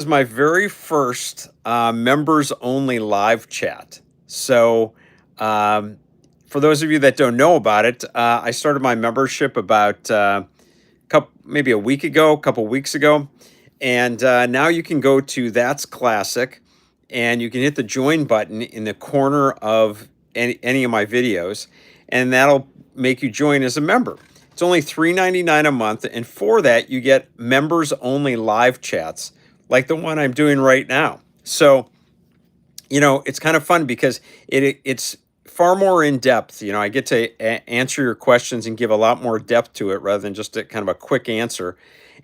Is my very first members only live chat. So, um, for those of you that don't know about it, I started my membership about maybe a week ago, a couple weeks ago, and now you can go to That's Classic, and you can hit the join button in the corner of any of my videos, and that'll make you join as a member. It's only $3.99 a month, and for that you get members only live chats like the one I'm doing right now. So, it's kind of fun because it's far more in depth. I get to answer your questions and give a lot more depth to it rather than just a kind of a quick answer.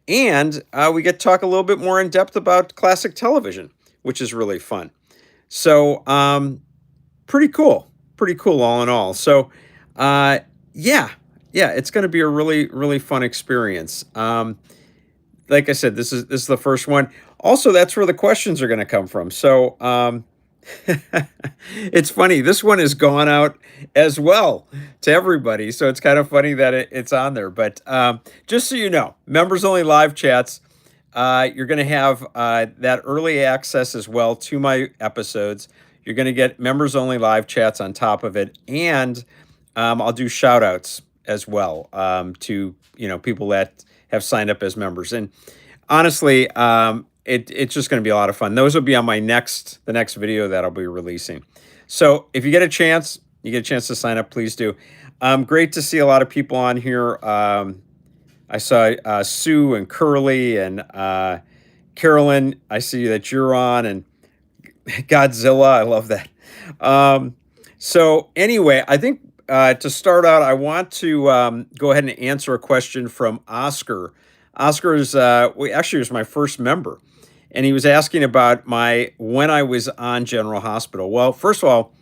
And we get to talk a little bit more in depth about classic television, which is really fun. So, pretty cool. Pretty cool all in all. So, uh, yeah, yeah, it's going to be a really, really fun experience. Like I said, this is the first one. Also, that's where the questions are going to come from. So, it's funny. This one has gone out as well to everybody, so it's kind of funny that it's on there. But just so you know, members only live chats. You're going to have that early access as well to my episodes. You're going to get members only live chats on top of it, and I'll do shout outs as well to people that have signed up as members. And honestly, it's just going to be a lot of fun. Those will be on the next video that I'll be releasing. So if you get a chance, to sign up, please do. Great to see a lot of people on here. I saw Sue and Curly and Carolyn. I see that you're on, and Godzilla. I love that. So anyway, I think to start out, I want to go ahead and answer a question from Oscar. Oscar is actually was my first member, and he was asking about my when I was on General Hospital. Well, first of all,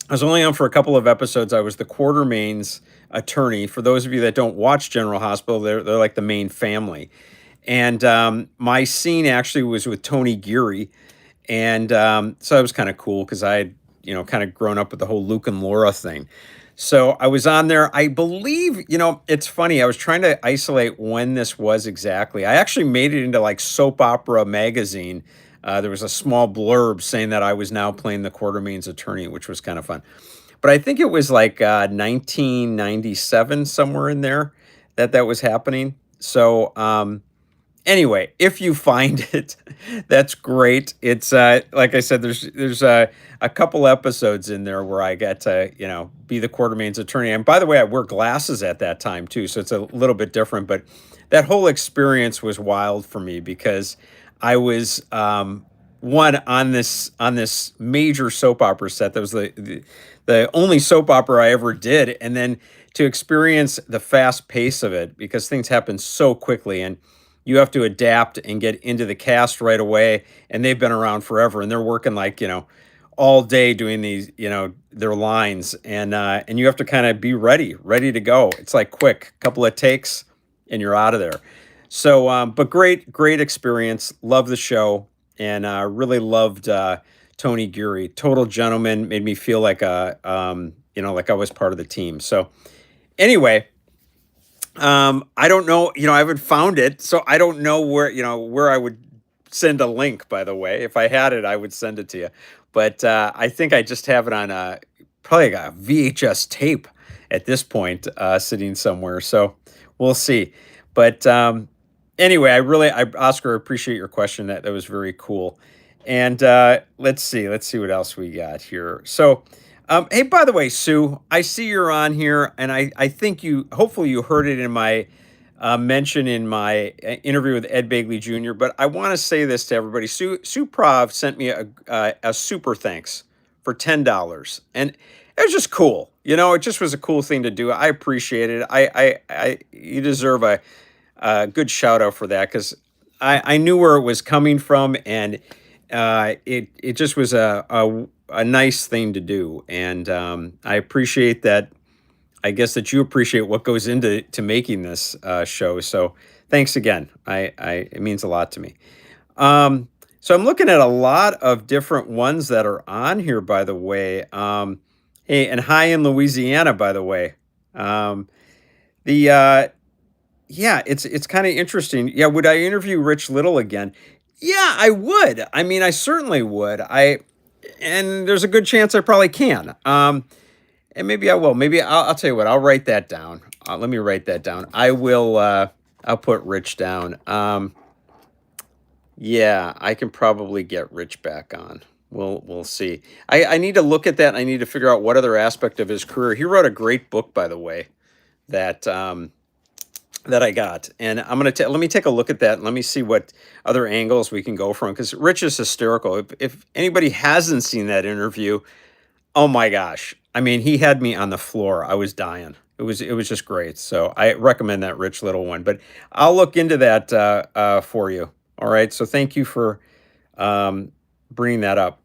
I was only on for a couple of episodes. I was the Quartermain's attorney. For those of you that don't watch General Hospital, they're like the main family. And my scene actually was with Tony Geary, and so it was kind of cool because I had kind of grown up with the whole Luke and Laura thing. So I was on there. I believe, it's funny. I was trying to isolate when this was exactly. I actually made it into like Soap Opera magazine. There was a small blurb saying that I was now playing the Quartermain's attorney, which was kind of fun. But I think it was like 1997, somewhere in there, that was happening. So anyway, if you find it, that's great. It's like I said, there's a couple episodes in there where I got to be the Quartermain's attorney. And by the way, I wear glasses at that time too, so it's a little bit different. But that whole experience was wild for me because I was one on this major soap opera set. That was the only soap opera I ever did, and then to experience the fast pace of it because things happen so quickly and you have to adapt and get into the cast right away, and they've been around forever, and they're working like all day doing these their lines, and you have to kind of be ready to go. It's like quick couple of takes and you're out of there. So but great experience. Love the show, and really loved Tony Geary. Total gentleman, made me feel like like I was part of the team. So anyway, I don't know, I haven't found it, so I don't know where I would send a link, by the way. If I had it, I would send it to you. But I think I just have it on probably like a VHS tape at this point, sitting somewhere. So we'll see. But anyway, Oscar, appreciate your question. That was very cool. And let's see what else we got here. So hey, by the way, Sue, I see you're on here, and I think hopefully you heard it in my mention in my interview with Ed Begley Jr. But I want to say this to everybody. Sue Prov sent me a super thanks for $10, and it was just cool. It just was a cool thing to do. I appreciate it. You deserve a good shout out for that because I knew where it was coming from, and it just was a nice thing to do, and I appreciate that. I guess that you appreciate what goes into making this show. So thanks again. It means a lot to me. So I'm looking at a lot of different ones that are on here, by the way. Hey, and hi in Louisiana, by the way. The yeah, it's kind of interesting. Yeah, would I interview Rich Little again? Yeah, I would. I mean, I certainly would. And there's a good chance I probably can. And maybe I will. Maybe I'll tell you what. I'll write that down. Let me write that down. I will. I'll put Rich down. Yeah, I can probably get Rich back on. We'll see. I need to look at that. And I need to figure out what other aspect of his career. He wrote a great book, by the way, that that I got, and let me take a look at that, and let me see what other angles we can go from. Because Rich is hysterical. If anybody hasn't seen that interview, oh my gosh, I mean, he had me on the floor. I was dying. It was just great. So I recommend that Rich Little one. But I'll look into that for you. All right. So thank you for um, bringing that up.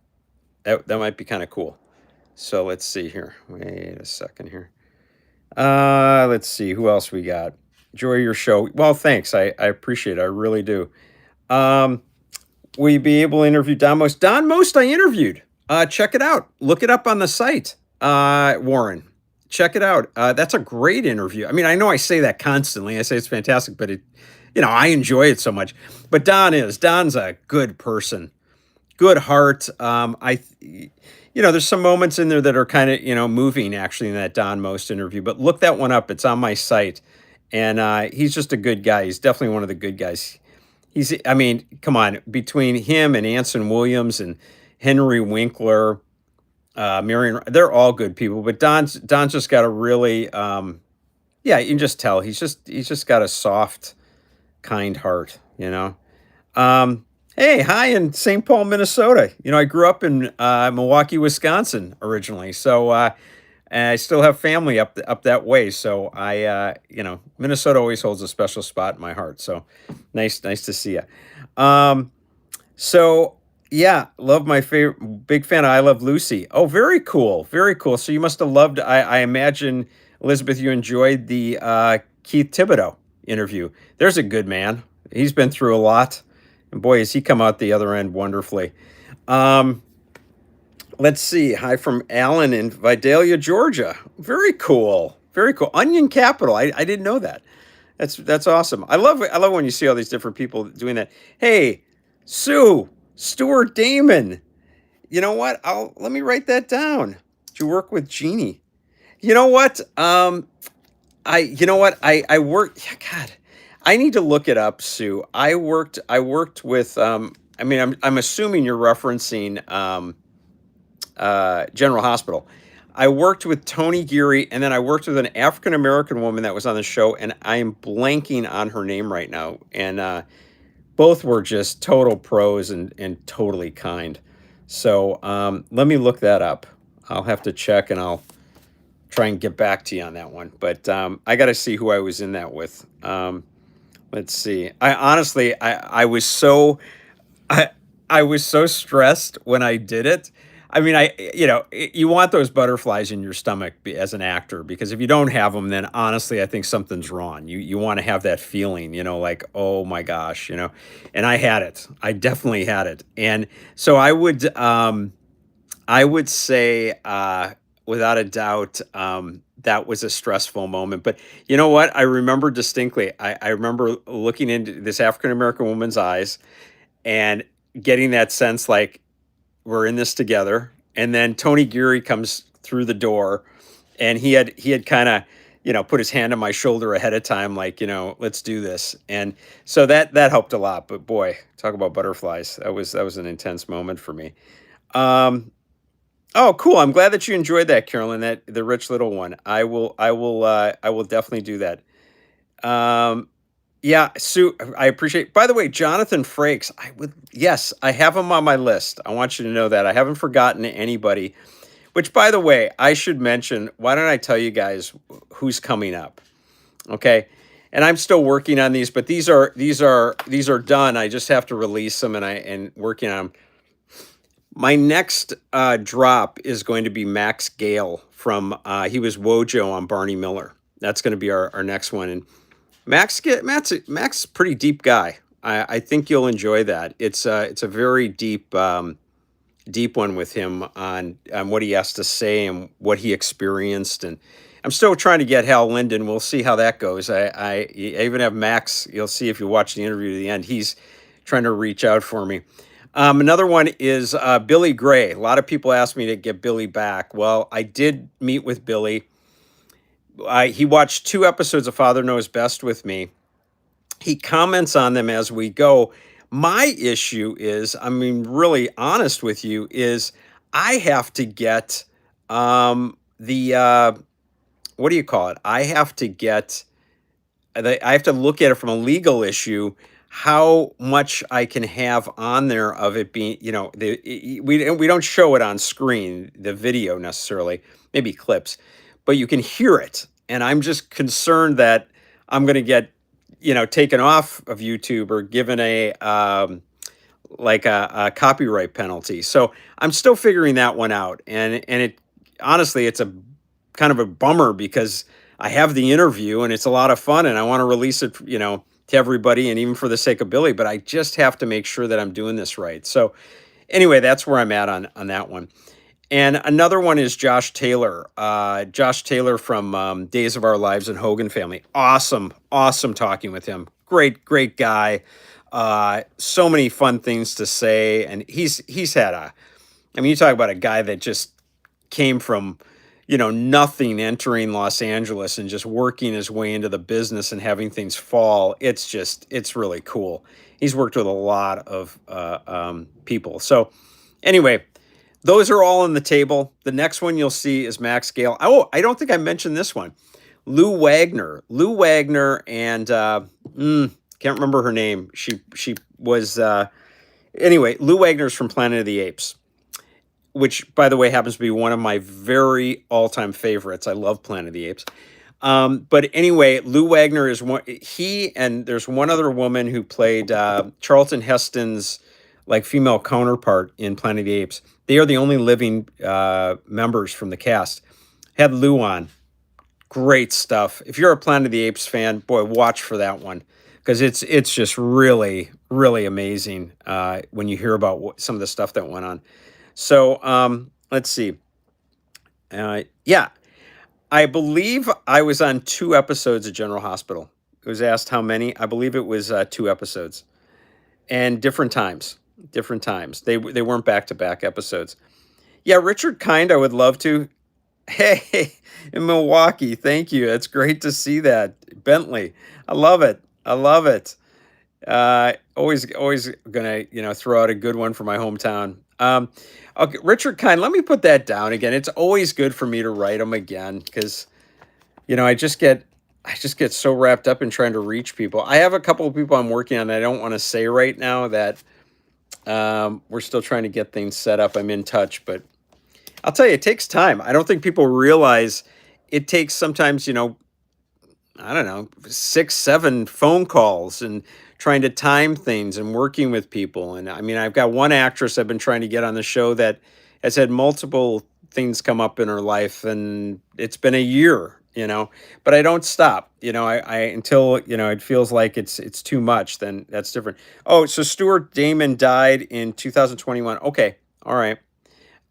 That might be kind of cool. So let's see here. Wait a second here. Let's see who else we got. Enjoy your show. Well, thanks. I appreciate it. I really do. Um, will you be able to interview Don Most? Don Most, I interviewed. Check it out. Look it up on the site. Warren, check it out. That's a great interview. I mean, I know I say that constantly. I say it's fantastic, but I enjoy it so much. But Don's a good person, good heart. There's some moments in there that are kind of, moving actually in that Don Most interview, but look that one up. It's on my site. And he's just a good guy. He's definitely one of the good guys. I mean, come on, between him and Anson Williams and Henry Winkler, Marion, they're all good people, but Don's just got a really, yeah, you can just tell he's just got a soft, kind heart, you know. Um, hey, hi in St. Paul, Minnesota. I grew up in Milwaukee, Wisconsin originally, so I still have family up that way. So Minnesota always holds a special spot in my heart. So nice to see you. So yeah, love my favorite, big fan of I Love Lucy. Oh, very cool, very cool. So you must have loved. I imagine Elizabeth, you enjoyed the Keith Thibodeau interview. There's a good man. He's been through a lot, and boy, has he come out the other end wonderfully. Um, let's see. Hi from Alan in Vidalia, Georgia. Very cool, very cool. Onion Capital. I didn't know that. That's awesome. I love when you see all these different people doing that. Hey, Stuart Damon. You know what? Let me write that down. Did you work with Jeannie? You know what? I worked. Yeah, God, I need to look it up, Sue. I worked with. I mean, I'm assuming you're referencing General Hospital. I worked with Tony Geary, and then I worked with an African American woman that was on the show, and I am blanking on her name right now. And both were just total pros and totally kind. So let me look that up. I'll have to check, and I'll try and get back to you on that one. But I got to see who I was in that with. Let's see. I honestly, I was so I I was so stressed when I did it. I mean, you want those butterflies in your stomach as an actor, because if you don't have them, then honestly, I think something's wrong. You want to have that feeling, like, oh my gosh, and I had it. I definitely had it. And so I would say, without a doubt, that was a stressful moment. But you know what? I remember distinctly. I remember looking into this African American woman's eyes and getting that sense like we're in this together. And then Tony Geary comes through the door, and he had kind of put his hand on my shoulder ahead of time, like, let's do this. And so that helped a lot. But boy, talk about butterflies. That was an intense moment for me. Um, Oh, cool. I'm glad that you enjoyed that, Carolyn, that the Rich Little one. I will definitely do that. Um, yeah, Sue, I appreciate. By the way, Jonathan Frakes, yes, I have him on my list. I want you to know that I haven't forgotten anybody. Which, by the way, I should mention. Why don't I tell you guys who's coming up? Okay, and I'm still working on these, but these are done. I just have to release them, and working on 'em. My next drop is going to be Max Gale from he was Wojo on Barney Miller. That's going to be our next one. And Max a pretty deep guy. I think you'll enjoy that. It's a very deep one with him on what he has to say and what he experienced. And I'm still trying to get Hal Linden. We'll see how that goes. I even have Max. You'll see if you watch the interview to the end. He's trying to reach out for me. Another one is Billy Gray. A lot of people ask me to get Billy back. Well, I did meet with Billy. He watched 2 episodes of Father Knows Best with me. He comments on them as we go. My issue is, I mean, really honest with you, is I have to get the what do you call it? I have to get I have to look at it from a legal issue, how much I can have on there of it being, we don't show it on screen, the video necessarily, maybe clips, but you can hear it. And I'm just concerned that I'm going to get, taken off of YouTube or given a copyright penalty. So I'm still figuring that one out. And it honestly, it's a kind of a bummer because I have the interview and it's a lot of fun and I want to release it, to everybody and even for the sake of Billy, but I just have to make sure that I'm doing this right. So anyway, that's where I'm at on that one. And another one is Josh Taylor. Josh Taylor from Days of Our Lives and Hogan Family. Awesome, awesome talking with him. Great, great guy. So many fun things to say, and he's had I mean, you talk about a guy that just came from, nothing, entering Los Angeles and just working his way into the business and having things fall. It's really cool. He's worked with a lot of people. So anyway, those are all on the table. The next one you'll see is Max Gale. Oh, I don't think I mentioned this one. Lou Wagner. Lou Wagner and can't remember her name. She was anyway, Lou Wagner's from Planet of the Apes, which by the way happens to be one of my very all-time favorites. I love Planet of the Apes. But anyway, Lou Wagner is one. He and there's one other woman who played Charlton Heston's like female counterpart in Planet of the Apes. They are the only living members from the cast. Had Lou on. Great stuff. If you're a Planet of the Apes fan, boy, watch for that one because it's just really really amazing when you hear about some of the stuff that went on. So let's see. Yeah, I believe I was on 2 episodes of General Hospital. It was asked how many. I believe it was 2 episodes, and different times. Different times. They weren't back to back episodes. Yeah, Richard Kind. I would love to. Hey, in Milwaukee. Thank you. It's great to see that. Bentley. I love it. I love it. Always gonna, throw out a good one for my hometown. Okay, Richard Kind, let me put that down again. It's always good for me to write them again because, I just get so wrapped up in trying to reach people. I have a couple of people I'm working on that I don't want to say right now that we're still trying to get things set up. I'm in touch, but I'll tell you, it takes time. I don't think people realize it takes sometimes, I don't know, 6, 7 phone calls and trying to time things and working with people. And I mean, I've got one actress I've been trying to get on the show that has had multiple things come up in her life, and it's been a year, but I don't stop, I until, it feels like it's too much, then that's different. Oh, so Stuart Damon died in 2021. Okay. All right.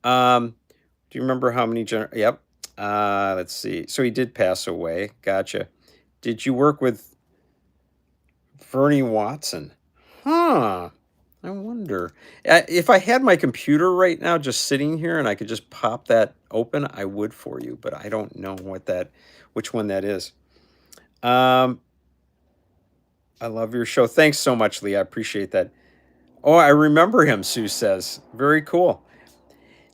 Do you remember how many yep. Let's see. So he did pass away. Gotcha. Did you work with Vernie Watson? Huh. I wonder. If I had my computer right now just sitting here and I could just pop that open, I would for you, but I don't know which one that is. I love your show. Thanks so much, Lee. I appreciate that. Oh, I remember him, Sue says. Very cool.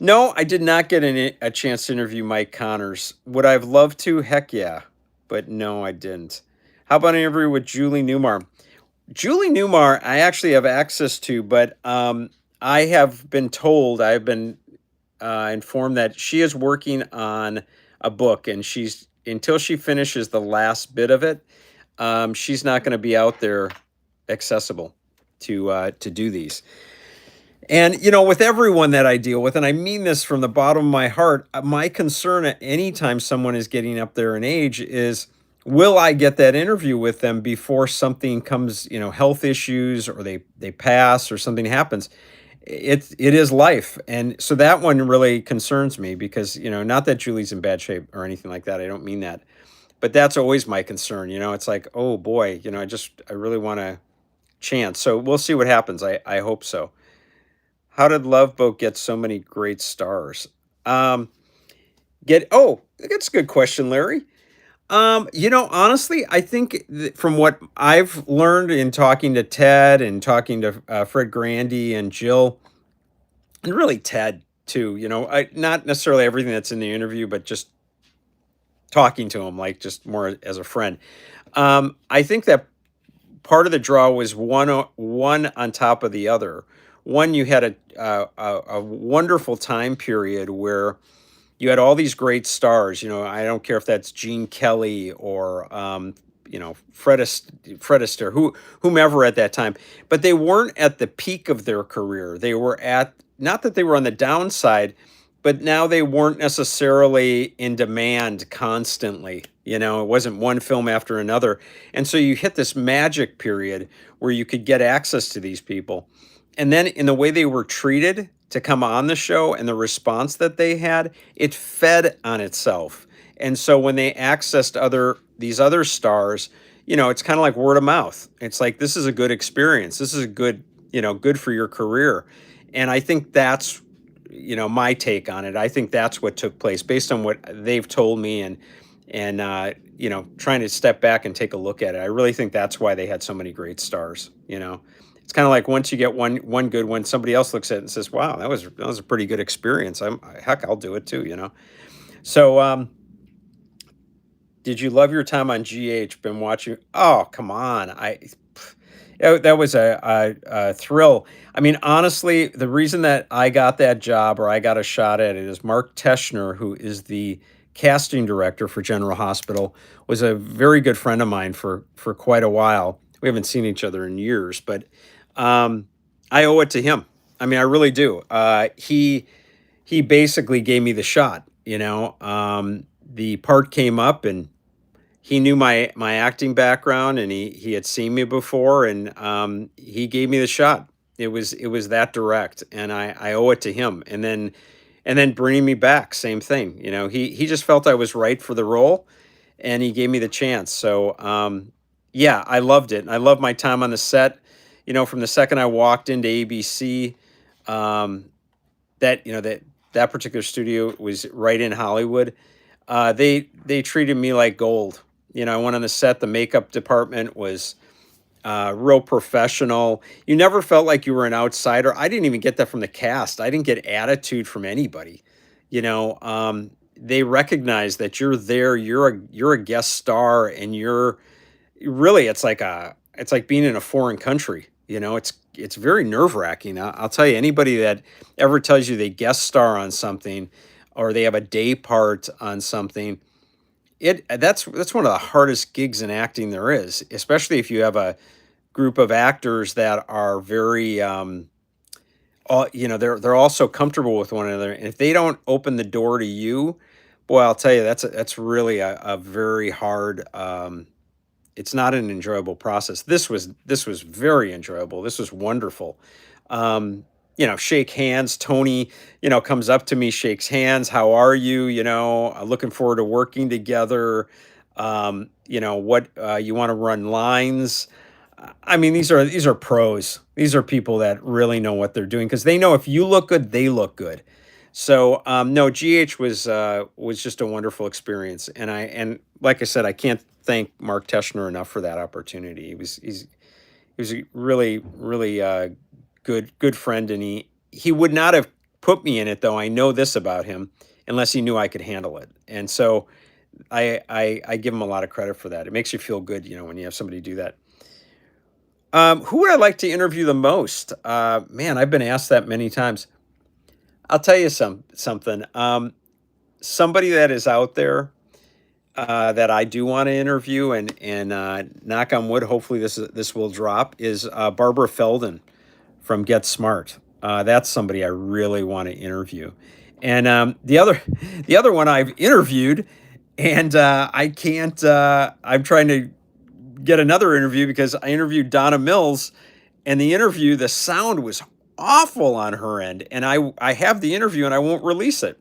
No, I did not get a chance to interview Mike Connors. Would I have loved to? Heck yeah. But no, I didn't. How about an interview with Julie Newmar? Julie Newmar, I actually have access to, but I have been told, I've been informed that she is working on a book, and until she finishes the last bit of it, she's not going to be out there accessible to do these. And, with everyone that I deal with, and I mean this from the bottom of my heart, my concern at any time someone is getting up there in age is, will I get that interview with them before something comes, health issues, or they pass or something happens? It is life. And so that one really concerns me because, not that Julie's in bad shape or anything like that. I don't mean that. But that's always my concern. It's like, oh boy, I really want to chance. So we'll see what happens. I hope so. How did Love Boat get so many great stars? Um, that's a good question, Larry. Honestly, I think from what I've learned in talking to Ted and talking to Fred Grandy and Jill, and really Ted too. I not necessarily everything that's in the interview, but just talking to him, like just more as a friend. I think that part of the draw was one on top of the other. One, you had a wonderful time period where you had all these great stars. I don't care if that's Gene Kelly or Fred Astaire, whomever at that time, but they weren't at the peak of their career. They were at not that they were on the downside, but now they weren't necessarily in demand constantly. It wasn't one film after another, and so you hit this magic period where you could get access to these people, and then in the way they were treated to come on the show and the response that they had, it fed on itself. And so when they accessed these other stars, it's kind of like word of mouth. It's like this is a good experience. This is a good for your career. And I think that's my take on it. I think that's what took place based on what they've told me and trying to step back and take a look at it. I really think that's why they had so many great stars. It's kind of like once you get one good one, somebody else looks at it and says, "Wow, that was a pretty good experience. Heck, I'll do it too." So, did you love your time on GH? Been watching? Oh, come on! That was a thrill. I mean, honestly, the reason that I got that job or I got a shot at it is Mark Teschner, who is the casting director for General Hospital, was a very good friend of mine for quite a while. We haven't seen each other in years, but I owe it to him. I mean, I really do. He basically gave me the shot. The part came up, and he knew my acting background, and he had seen me before, and he gave me the shot. It was that direct, and I owe it to him. And then bringing me back, same thing. He just felt I was right for the role, and he gave me the chance. So yeah, I loved it. And I loved my time on the set. From the second I walked into ABC, um, that particular studio was right in Hollywood. They treated me like gold. I went on the set. The makeup department was real professional. You never felt like you were an outsider. I didn't even get that from the cast. I didn't get attitude from anybody. They recognize that you're there. You're a guest star, and you're really it's like being in a foreign country. It's very nerve wracking. I'll tell you, anybody that ever tells you they guest star on something or they have a day part on something, that's one of the hardest gigs in acting there is, especially if you have a group of actors that are very they're all so comfortable with one another, and if they don't open the door to you, boy, I'll tell you, that's really a very hard it's not an enjoyable process. This was very enjoyable. This was wonderful. Shake hands. Tony, comes up to me, shakes hands. How are you? Looking forward to working together. What you want to run lines. I mean, these are pros. These are people that really know what they're doing because they know if you look good, they look good. So no, GH was just a wonderful experience, and like I said, I can't thank Mark Teschner enough for that opportunity. He was a really good friend, and he would not have put me in it though. I know this about him unless he knew I could handle it, and so I give him a lot of credit for that. It makes you feel good, when you have somebody do that. Who would I like to interview the most? Man, I've been asked that many times. I'll tell you something. Somebody that is out there that I do want to interview, and knock on wood, hopefully this will drop, is Barbara Feldon from Get Smart. That's somebody I really want to interview. And the other one I've interviewed, and I can't. I'm trying to get another interview because I interviewed Donna Mills, and the sound was awful on her end, and I have the interview and I won't release it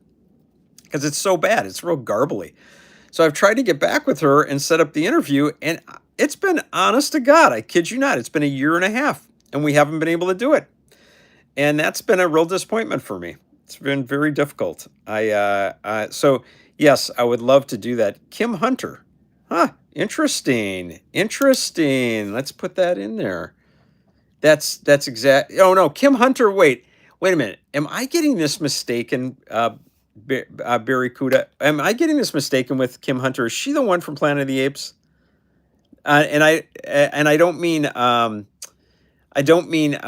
because it's so bad. It's real garbly. So I've tried to get back with her and set up the interview, and It's been honest to God, I kid you not, it's been a year and a half, and we haven't been able to do it. And that's been a real disappointment for me. It's been very difficult. So yes, I would love to do that. Kim Hunter. Huh, interesting. Interesting. Let's put that in there. That's exact. Oh no, Kim Hunter. Wait a minute. Am I getting this mistaken? Barry Kuda. Am I getting this mistaken with Kim Hunter? Is she the one from Planet of the Apes? And I don't mean I don't mean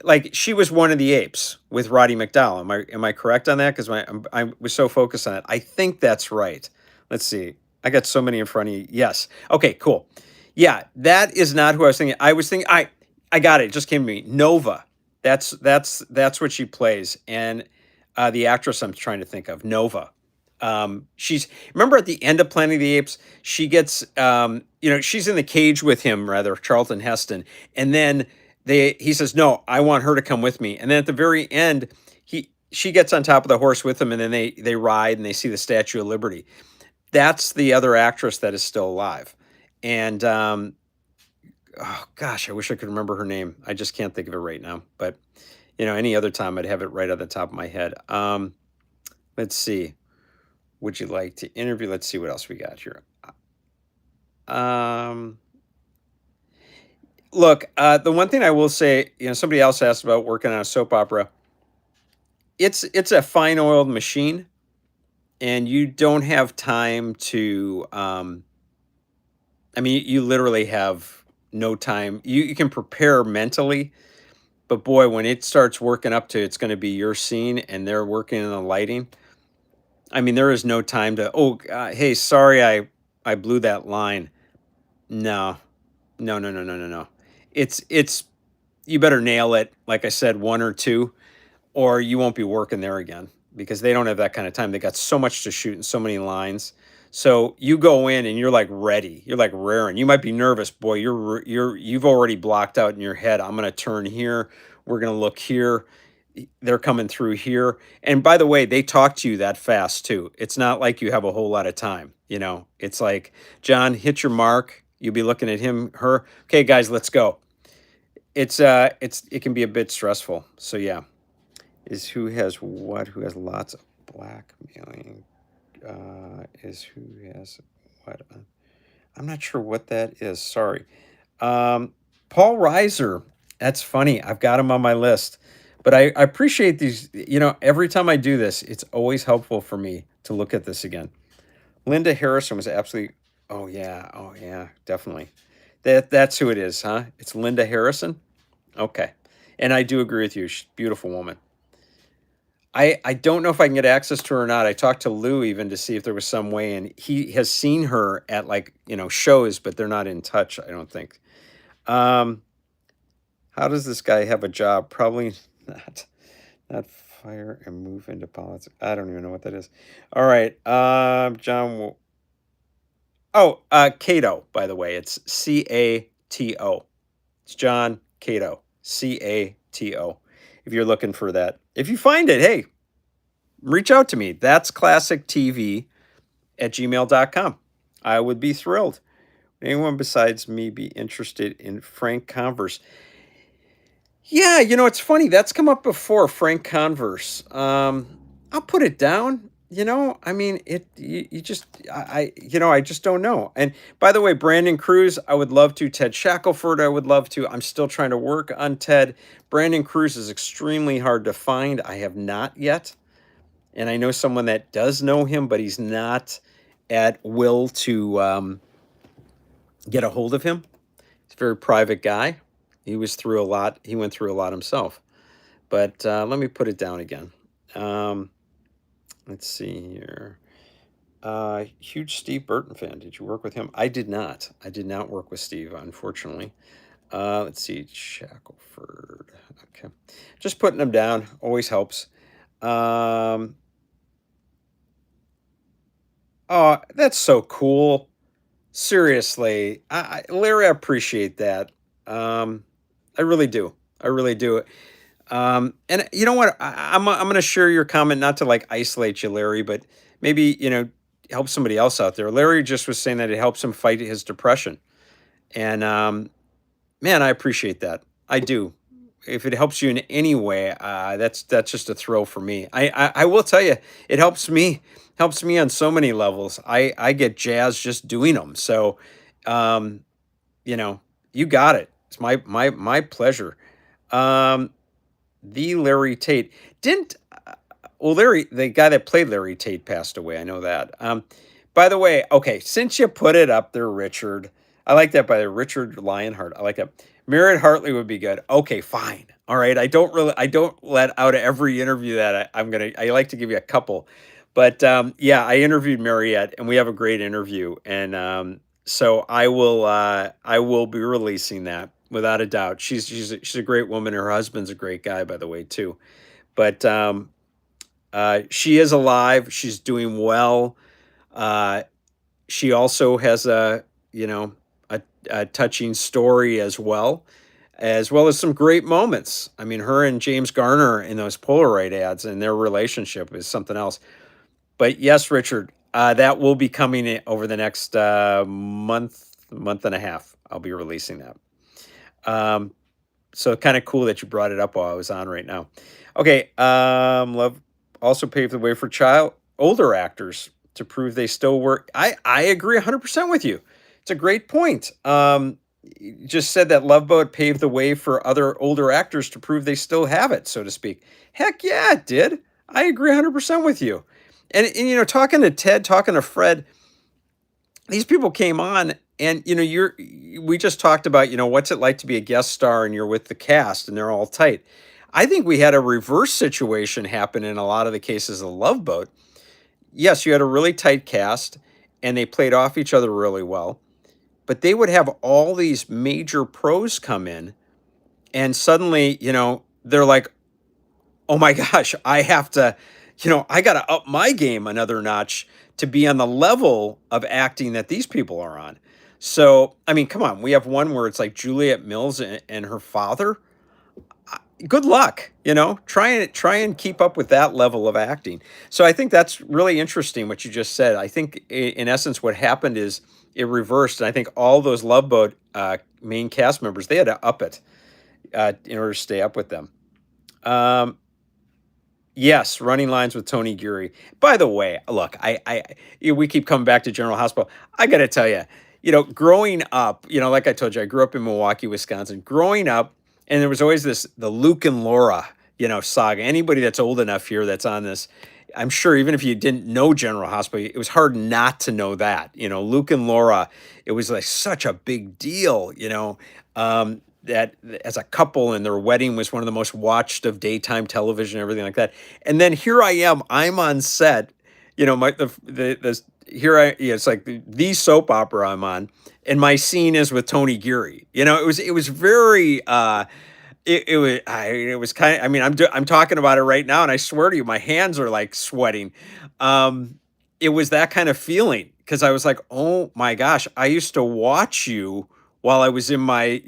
like she was one of the apes with Roddy McDowell. Am I correct on that? Because I was so focused on it. I think that's right. Let's see. I got so many in front of you. Yes. Okay. Cool. Yeah, that is not who I was thinking. I was thinking. I got it. It just came to me. Nova. That's what she plays, and the actress I'm trying to think of, Nova. She's remember at the end of Planet of the Apes, she gets she's in the cage with him, rather Charlton Heston, and then he says, "No, I want her to come with me." And then at the very end, she gets on top of the horse with him, and then they ride and they see the Statue of Liberty. That's the other actress that is still alive. And oh gosh, I wish I could remember her name. I just can't think of it right now. But any other time I'd have it right at the top of my head. Let's see. Would you like to interview? Let's see what else we got here. Um, Look, the one thing I will say, somebody else asked about working on a soap opera. It's a fine oiled machine, and you don't have time to. I mean, you literally have no time. You can prepare mentally, but boy, when it starts working up to it's going to be your scene, and they're working in the lighting. I mean, there is no time to. Oh, hey, sorry, I blew that line. No, no, no, no, no, no, no. It's you better nail it. Like I said, one or two, or you won't be working there again because they don't have that kind of time. They got so much to shoot and so many lines. So you go in and you're like ready. You're like raring. You might be nervous, boy. You've already blocked out in your head. I'm going to turn here. We're going to look here. They're coming through here. And by the way, they talk to you that fast too. It's not like you have a whole lot of time. It's like, John, hit your mark. You'll be looking at him, her. Okay, guys, let's go. It can be a bit stressful. So yeah, is who has what? Who has lots of blackmailing? Is who has what? I'm not sure what that is. Sorry. Paul Reiser. That's funny. I've got him on my list. But I appreciate these. Every time I do this, it's always helpful for me to look at this again. Linda Harrison was absolutely. Oh yeah. Oh yeah. Definitely. That's who it is, huh? It's Linda Harrison. Okay. And I do agree with you. She's a beautiful woman. I don't know if I can get access to her or not. I talked to Lou even to see if there was some way, and he has seen her at like, shows, but they're not in touch, I don't think. Um, how does this guy have a job? Probably not. Not fire and move into politics. I don't even know what that is. All right. John. Oh, Cato, by the way. It's Cato. It's John Cato. Cato. If you're looking for that. If you find it, hey, reach out to me. That's classictv at gmail.com. I would be thrilled. Anyone besides me be interested in Frank Converse? Yeah, it's funny. That's come up before, Frank Converse. I'll put it down. I mean, you just, I just don't know. And by the way, Brandon Cruz, I would love to. Ted Shackelford, I would love to. I'm still trying to work on Ted. Brandon Cruz is extremely hard to find. I have not yet. And I know someone that does know him, but he's not at will to get a hold of him. He's a very private guy. He was through a lot. He went through a lot himself. But let me put it down again. Let's see here. Huge Steve Burton fan. Did you work with him? I did not. I did not work with Steve, unfortunately. Let's see. Shackelford. Okay. Just putting them down always helps. Oh, that's so cool. Seriously. Larry, I appreciate that. I really do. I really do. And you know what? I'm going to share your comment, not to like isolate you, Larry, but maybe, helps somebody else out there. Larry just was saying that it helps him fight his depression, and man, I appreciate that. I do. If it helps you in any way, that's just a thrill for me. I will tell you, it helps me on so many levels. I get jazzed just doing them. So, um, you know, you got it. It's my pleasure. Um, the Larry Tate didn't. Well, Larry, the guy that played Larry Tate passed away. I know that. By the way, okay, since you put it up there, Richard, I like that by the Richard Lionheart. I like that. Merritt Hartley would be good. Okay, fine. All right. I don't let out of every interview that I like to give you a couple. But yeah, I interviewed Mariette and we have a great interview. And so I will be releasing that without a doubt. She's a great woman. Her husband's a great guy, by the way, too. But she is alive. She's doing well. Uh, she also has you know, a touching story as well as some great moments. I mean, her and James Garner in those Polaroid ads and their relationship is something else. But yes, Richard, that will be coming over the next month and a half. I'll be releasing that. Um, so kind of cool that you brought it up while I was on right now. Okay, love also paved the way for child older actors to prove they still work. I agree 100% with you. It's a great point. You just said that Love Boat paved the way for other older actors to prove they still have it, so to speak. Heck yeah, it did. I agree 100% with you. And you know, talking to Ted, talking to Fred, these people came on and you know we just talked about what's it like to be a guest star and you're with the cast and they're all tight. I think we had a reverse situation happen in a lot of the cases of Love Boat. Yes, you had a really tight cast and they played off each other really well, but they would have all these major pros come in and suddenly they're like, oh my gosh, I have to, I got to up my game another notch to be on the level of acting that these people are on. So, I mean, come on, we have one where it's like Juliet Mills and her father. Good luck, try and keep up with that level of acting. So I think that's really interesting what you just said. I think in essence what happened is it reversed, and I think all those Love Boat main cast members, they had to up it in order to stay up with them. Um, Yes, Running Lines with Tony Geary. By the way, look, we keep coming back to General Hospital. I got to tell you, growing up, like I told you, I grew up in Milwaukee, Wisconsin. Growing up, and there was always the Luke and Laura, saga. Anybody that's old enough here that's on this, I'm sure even if you didn't know General Hospital, it was hard not to know that. Luke and Laura, it was like such a big deal, that as a couple and their wedding was one of the most watched of daytime television, everything like that. And then here I am, I'm on set, my the here I yeah, it's like the soap opera I'm on, and my scene is with Tony Geary. It was very it was kind of, I mean, I'm talking about it right now and I swear to you my hands are like sweating. It was that kind of feeling because I was like, "Oh my gosh, I used to watch you while I was in my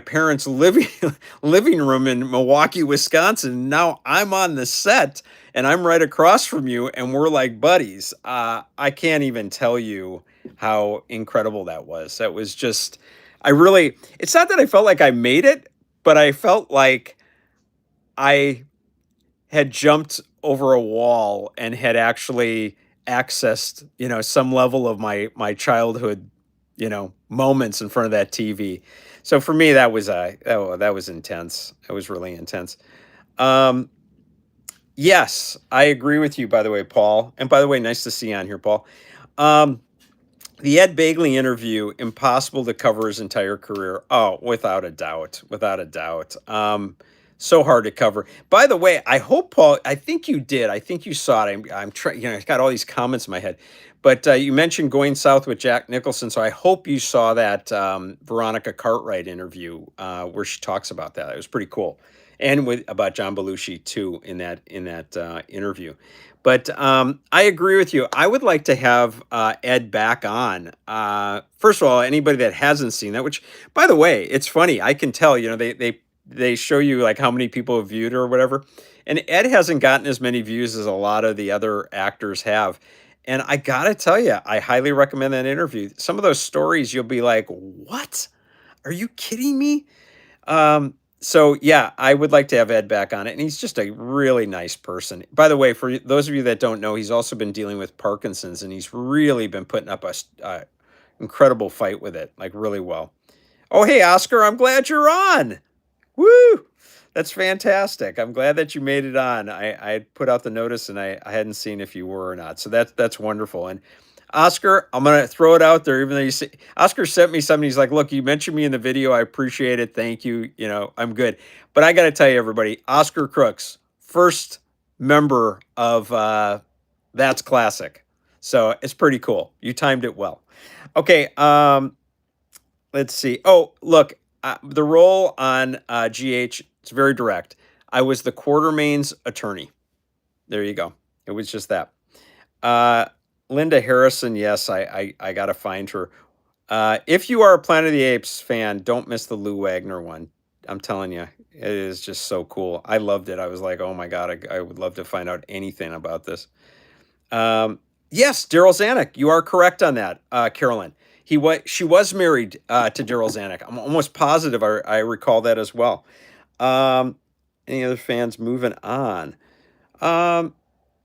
parents' living room in Milwaukee, Wisconsin. Now I'm on the set and I'm right across from you and we're like buddies." I can't even tell you how incredible that was. That was just it's not that I felt like I made it, but I felt like I had jumped over a wall and had actually accessed, some level of my childhood, moments in front of that TV. So for me, that was intense. That was really intense. Um, yes, I agree with you. By the way, Paul, and by the way, nice to see you on here, Paul. Um, the Ed Begley interview, impossible to cover his entire career. Oh, without a doubt, without a doubt. So hard to cover. By the way, I hope Paul, I think you did. I think you saw it. I'm trying, I got all these comments in my head. But you mentioned Going South with Jack Nicholson, so I hope you saw that Veronica Cartwright interview where she talks about that. It was pretty cool, and with about John Belushi too in that interview. But I agree with you. I would like to have Ed back on. First of all, anybody that hasn't seen that, which, by the way, it's funny. I can tell. They show you like how many people have viewed or whatever, and Ed hasn't gotten as many views as a lot of the other actors have. And I gotta tell you, I highly recommend that interview. Some of those stories, you'll be like, "What? Are you kidding me?" So yeah, I would like to have Ed back on it, and he's just a really nice person. By the way, for those of you that don't know, he's also been dealing with Parkinson's, and he's really been putting up incredible fight with it, like really well. Oh, hey, Oscar, I'm glad you're on. Woo! That's fantastic. I'm glad that you made it on. I had put out the notice and I hadn't seen if you were or not. So that's wonderful. And Oscar, I'm gonna throw it out there, even though you say Oscar sent me something. He's like, look, you mentioned me in the video. I appreciate it. Thank you. You know, I'm good. But I gotta tell you, everybody, Oscar Crooks, first member of That's Classic. So it's pretty cool. You timed it well. Okay, let's see. Oh, look, the role on GH, it's very direct. I was the Quartermain's attorney. There you go. It was just that. Uh, Linda Harrison, yes, I gotta find her. If you are a Planet of the Apes fan, don't miss the Lou Wagner one. I'm telling you, it is just so cool. I loved it. I was like, oh my god, I would love to find out anything about this. Yes, Daryl Zanuck. You are correct on that, Carolyn. She was married to Daryl Zanuck. I'm almost positive I recall that as well. Any other fans moving on? Um,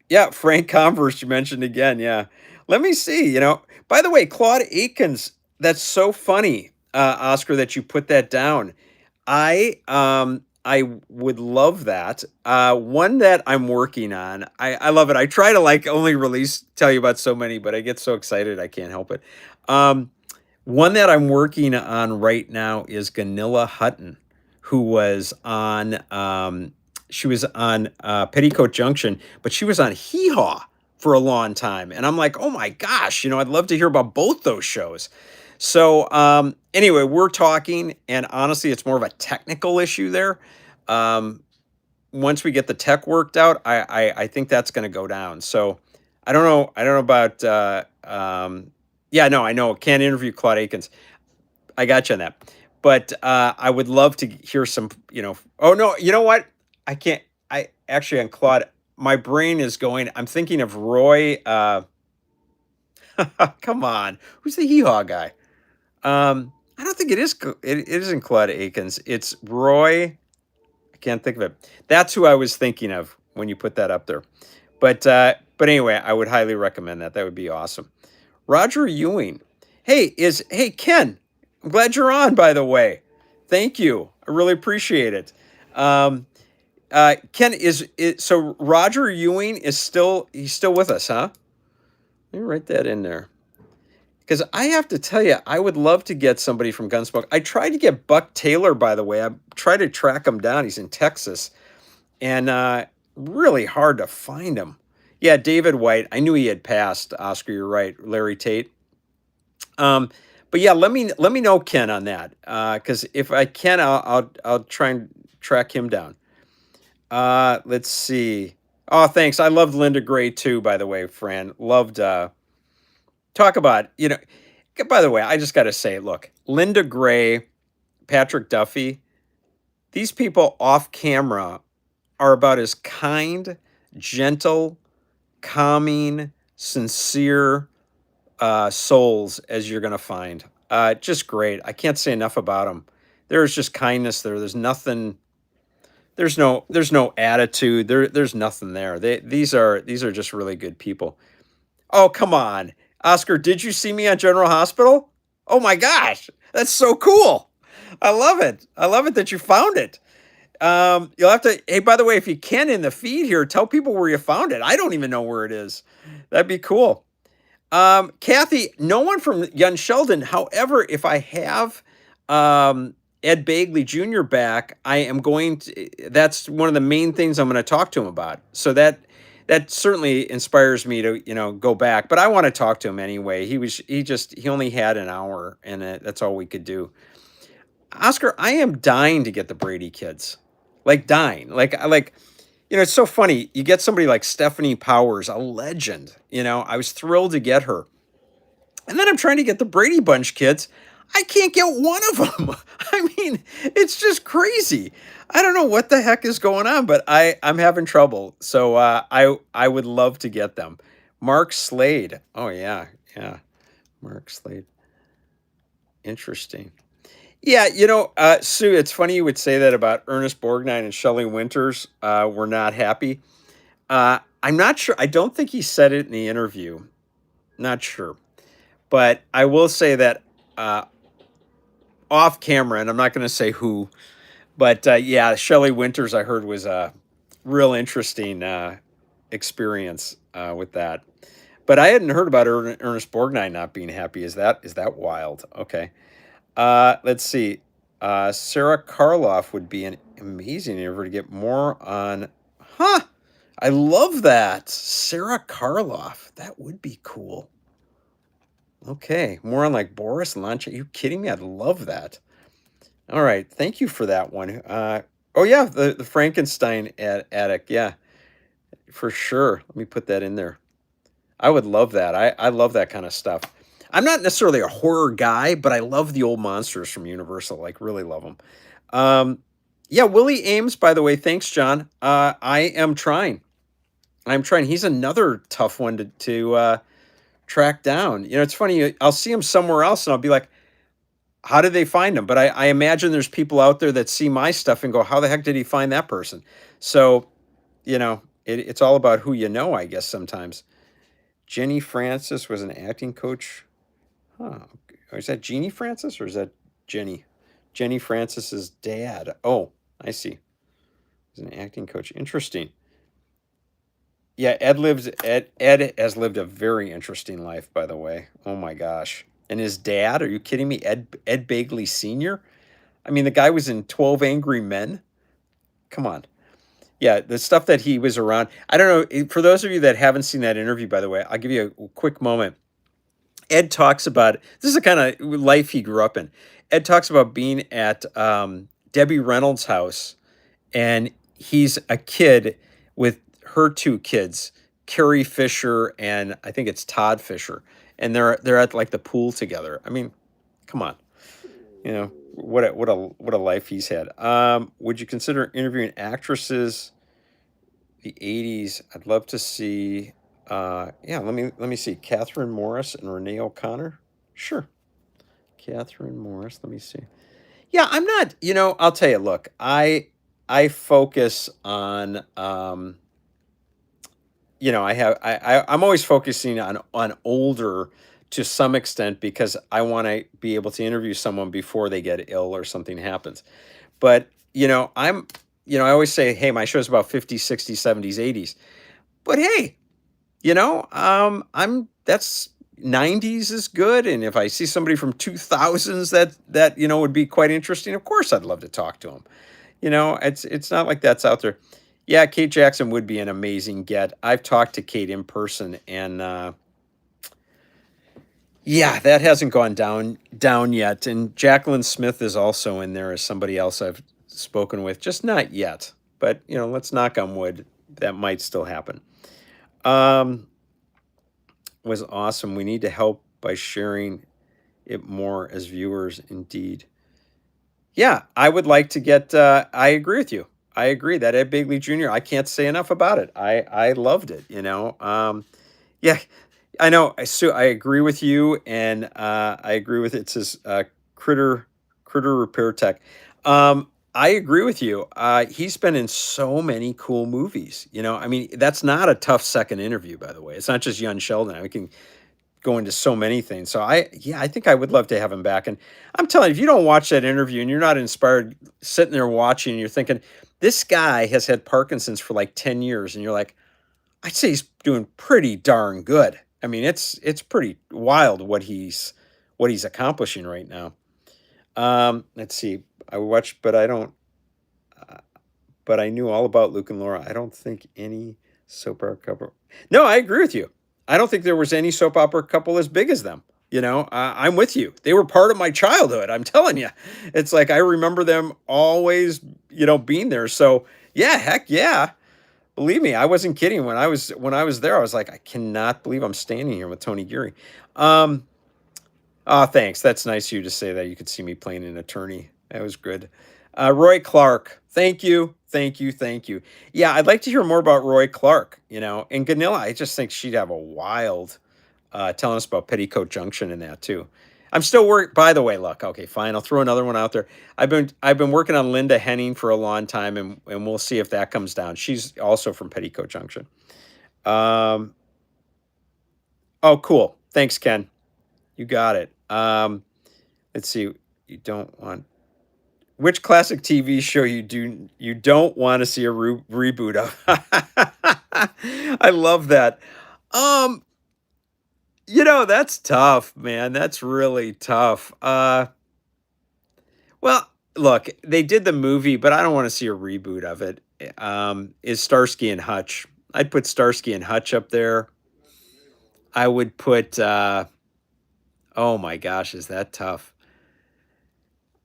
yeah, Frank Converse you mentioned again. Yeah. Let me see. By the way, Claude Akins, that's so funny, Oscar, that you put that down. I would love that. One that I'm working on. I love it. I try to like only tell you about so many, but I get so excited I can't help it. Um, One that I'm working on right now is Ganilla Hutton, who was on she was on Petticoat Junction, but she was on Hee Haw for a long time. And I'm like, oh my gosh, I'd love to hear about both those shows. So anyway, we're talking, and honestly, it's more of a technical issue there. Um, Once we get the tech worked out, I think that's going to go down. So I don't know. I don't know about. Yeah, no, I know. Can't interview Claude Akins. I got you on that. But I would love to hear some. Oh no, you know what? I can't. I actually on Claude. My brain is going. I'm thinking of Roy. Come on, who's the Hee Haw guy? I don't think it is. It isn't Claude Akins. It's Roy. I can't think of it. That's who I was thinking of when you put that up there. But anyway, I would highly recommend that. That would be awesome. Roger Ewing. Hey Ken. I'm glad you're on. By the way, thank you. I really appreciate it. Um, Ken so Roger Ewing he's still with us, huh? Let me write that in there. Because I have to tell you, I would love to get somebody from Gunsmoke. I tried to get Buck Taylor, by the way. I tried to track him down. He's in Texas. And really hard to find him. Yeah, David White. I knew he had passed. Oscar, you're right. Larry Tate. Um, but yeah, let me know, Ken, on that. Because if I can, I'll try and track him down. Let's see. Oh, thanks. I loved Linda Gray too, by the way, Fran. Loved talk about, by the way, I just got to say, look, Linda Gray, Patrick Duffy, these people off camera are about as kind, gentle, calming, sincere souls as you're going to find. Just great. I can't say enough about them. There's just kindness there. There's nothing. There's no attitude. There's nothing there. These are just really good people. Oh, come on. Oscar, did you see me on General Hospital? Oh my gosh, that's so cool. I love it. I love it that you found it. You'll have to, hey, by the way, if you can in the feed here, tell people where you found it. I don't even know where it is. That'd be cool. Kathy, no one from Young Sheldon. However, if I have Ed Bagley Jr. back, I am going to, that's one of the main things I'm going to talk to him about. So that certainly inspires me to, go back, but I want to talk to him anyway. He only had an hour and that's all we could do. Oscar, I am dying to get the Brady kids, like dying. It's so funny. You get somebody like Stephanie Powers, a legend, I was thrilled to get her. And then I'm trying to get the Brady Bunch kids. I can't get one of them. I mean, it's just crazy. I don't know what the heck is going on, but I'm having trouble. So I would love to get them. Mark Slade. Oh, yeah, yeah, Mark Slade. Interesting. Yeah, Sue, it's funny you would say that about Ernest Borgnine and Shelley Winters, were not happy. I'm not sure. I don't think he said it in the interview. Not sure. But I will say that uh, off camera, and I'm not going to say who, but yeah, Shelley Winters, I heard, was a real interesting experience with that. But I hadn't heard about Ernest Borgnine not being happy. Is that wild? Okay. Let's see. Sarah Karloff would be an amazing interview to get more on. Huh. I love that. Sarah Karloff. That would be cool. Okay. More on like Boris Lunch. Are you kidding me? I'd love that. All right. Thank you for that one. Oh, yeah. The Frankenstein attic. Yeah, for sure. Let me put that in there. I would love that. I love that kind of stuff. I'm not necessarily a horror guy, but I love the old monsters from Universal. Like, really love them. Um, yeah, Willie Ames, by the way. Thanks, John. I am trying. I'm trying. He's another tough one to track down. It's funny. I'll see him somewhere else, and I'll be like, "How did they find him?" But I imagine there's people out there that see my stuff and go, "How the heck did he find that person?" So, it's all about who you know, I guess, sometimes. Jenny Francis was an acting coach. Huh. Is that Jeannie Francis or is that Jenny? Jenny Francis's dad. Oh, I see. He's an acting coach. Interesting. Yeah, Ed has lived a very interesting life, by the way. Oh my gosh. And his dad, are you kidding me? Ed Begley Sr.? I mean, the guy was in 12 Angry Men. Come on. Yeah, the stuff that he was around. I don't know. For those of you that haven't seen that interview, by the way, I'll give you a quick moment. Ed talks about this is the kind of life he grew up in. Ed talks about being at Debbie Reynolds' house, and he's a kid with her two kids, Carrie Fisher and I think it's Todd Fisher, and they're at like the pool together. I mean, come on, what a life he's had. Would you consider interviewing actresses? The '80s. I'd love to see. Yeah, let me see. Catherine Morris and Renee O'Connor. Sure, Catherine Morris. Let me see. Yeah, I'm not. I'll tell you. Look, I focus on. I'm always focusing on older to some extent because I want to be able to interview someone before they get ill or something happens. But I always say, hey, my show's about 50s, 60s, 70s, 80s. But hey, I'm that's 90s is good, and if I see somebody from 2000s that would be quite interesting, of course I'd love to talk to them. It's not like that's out there. Yeah, Kate Jackson would be an amazing get. I've talked to Kate in person, and yeah, that hasn't gone down yet. And Jacqueline Smith is also in there as somebody else I've spoken with, just not yet. But let's knock on wood. That might still happen. Was awesome. We need to help by sharing it more as viewers. Indeed. Yeah, I would like to get. I agree with you. I agree that Ed Begley Jr. I can't say enough about it. I loved it. Yeah, I know. I agree with you, and I agree with it says critter repair tech. I agree with you. He's been in so many cool movies. I mean, that's not a tough second interview, by the way. It's not just Young Sheldon. We can go into so many things. So I think I would love to have him back. And I'm telling you, if you don't watch that interview and you're not inspired, sitting there watching, and you're thinking, this guy has had Parkinson's for like 10 years, and you're like, I'd say he's doing pretty darn good. I mean, it's pretty wild what he's accomplishing right now. Let's see. I watched, but I don't. But I knew all about Luke and Laura. I don't think any soap opera couple. No, I agree with you. I don't think there was any soap opera couple as big as them. I'm with you. They were part of my childhood. I'm telling you, it's like I remember them always, being there. So yeah, heck yeah. Believe me, I wasn't kidding when I was there. I was like, I cannot believe I'm standing here with Tony Geary. Oh, thanks. That's nice of you to say that. You could see me playing an attorney. That was good. Roy Clark. Thank you. Thank you. Thank you. Yeah, I'd like to hear more about Roy Clark, and Ganilla, I just think she'd have a wild telling us about Petticoat Junction in that too. I'm still by the way, look, okay, fine. I'll throw another one out there. I've been working on Linda Henning for a long time, and we'll see if that comes down. She's also from Petticoat Junction. Um, oh, cool. Thanks, Ken. You got it. Let's see. You don't want which classic TV show you don't want to see a reboot of? I love that. Um, that's tough, man. That's really tough. Well, look, they did the movie, but I don't want to see a reboot of it. Is Starsky and Hutch? I'd put Starsky and Hutch up there. I would put. Oh my gosh, is that tough?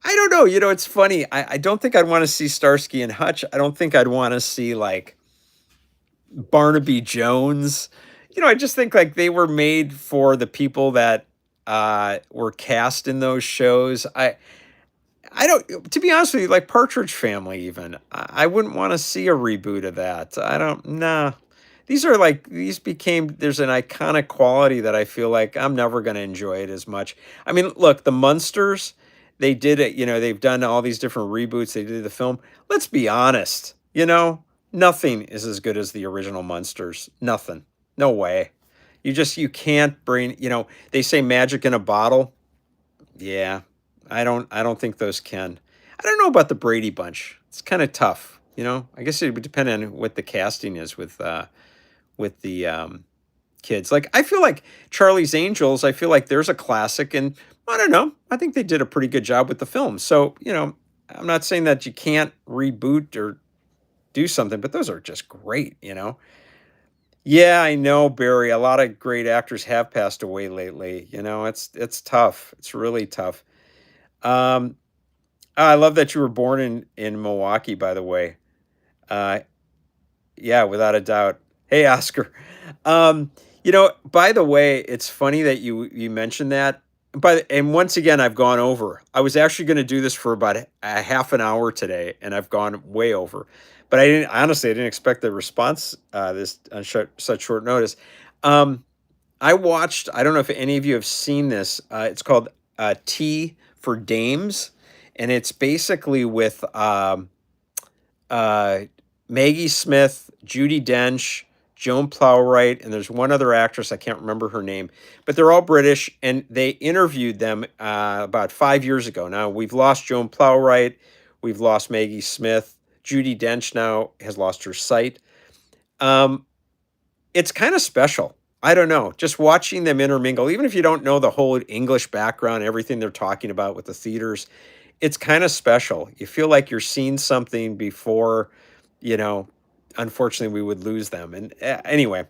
I don't know. It's funny. I don't think I'd want to see Starsky and Hutch. I don't think I'd want to see like Barnaby Jones. I just think like they were made for the people that were cast in those shows. I don't, to be honest with you, like Partridge Family, even I wouldn't want to see a reboot of that. I don't, nah. These became, there's an iconic quality that I feel like I'm never going to enjoy it as much. I mean, look, the Munsters, they did it, they've done all these different reboots. They did the film. Let's be honest, nothing is as good as the original Munsters. Nothing. No way. You can't bring, they say magic in a bottle. Yeah, I don't think those can. I don't know about the Brady Bunch. It's kind of tough, I guess it would depend on what the casting is with the kids. Like I feel like Charlie's Angels, I feel like there's a classic, and I don't know. I think they did a pretty good job with the film. So, I'm not saying that you can't reboot or do something, but those are just great. Yeah, I know, Barry. A lot of great actors have passed away lately. It's tough. It's really tough. Um, I love that you were born in Milwaukee, by the way. Uh, yeah, without a doubt. Hey, Oscar. By the way, it's funny that you mentioned that. And once again, I've gone over. I was actually going to do this for about a half an hour today, and I've gone way over. But I didn't expect the response this on such short notice. Um, I watched. I don't know if any of you have seen this. It's called Tea for Dames, and it's basically with uh, Maggie Smith, Judy Dench, Joan Plowright, and there's one other actress, I can't remember her name, but they're all British, and they interviewed them about 5 years ago. Now, we've lost Joan Plowright, we've lost Maggie Smith, Judy Dench now has lost her sight. Um, it's kind of special. I don't know, just watching them intermingle, even if you don't know the whole English background, everything they're talking about with the theaters, it's kind of special. You feel like you're seeing something before, you know, unfortunately we would lose them. And anyway,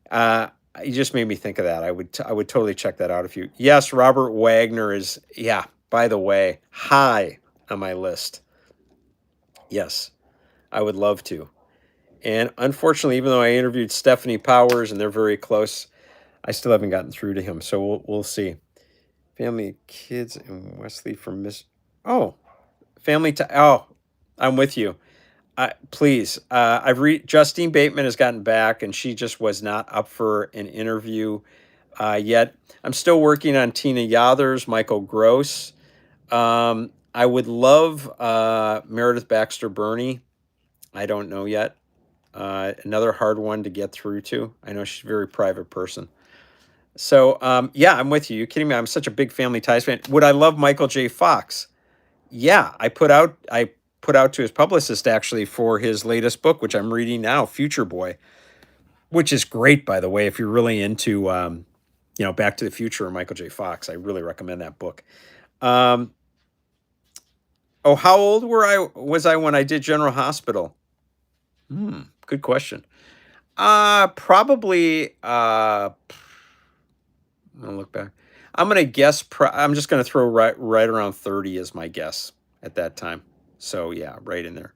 uh, you just made me think of that. I would totally check that out if you. Yes, Robert Wagner is. Yeah. By the way, high on my list. Yes, I would love to. And unfortunately, even though I interviewed Stephanie Powers and they're very close, I still haven't gotten through to him. So we'll see. Family, kids, and Wesley from Miss. Oh, oh, I'm with you. Please, I've Justine Bateman has gotten back, and she just was not up for an interview yet. I'm still working on Tina Yothers, Michael Gross. I would love Meredith Baxter Burney. I don't know yet. Another hard one to get through to. I know she's a very private person. So yeah, I'm with you. You kidding me? I'm such a big Family Ties fan. Would I love Michael J. Fox? Yeah, I put out to his publicist actually for his latest book, which I'm reading now, Future Boy, which is great, by the way. If you're really into, Back to the Future or Michael J. Fox, I really recommend that book. Um, oh, how old was I when I did General Hospital? Good question. Probably. I'm gonna look back. I'm gonna guess. I'm just gonna throw right around 30 as my guess at that time. So yeah, right in there.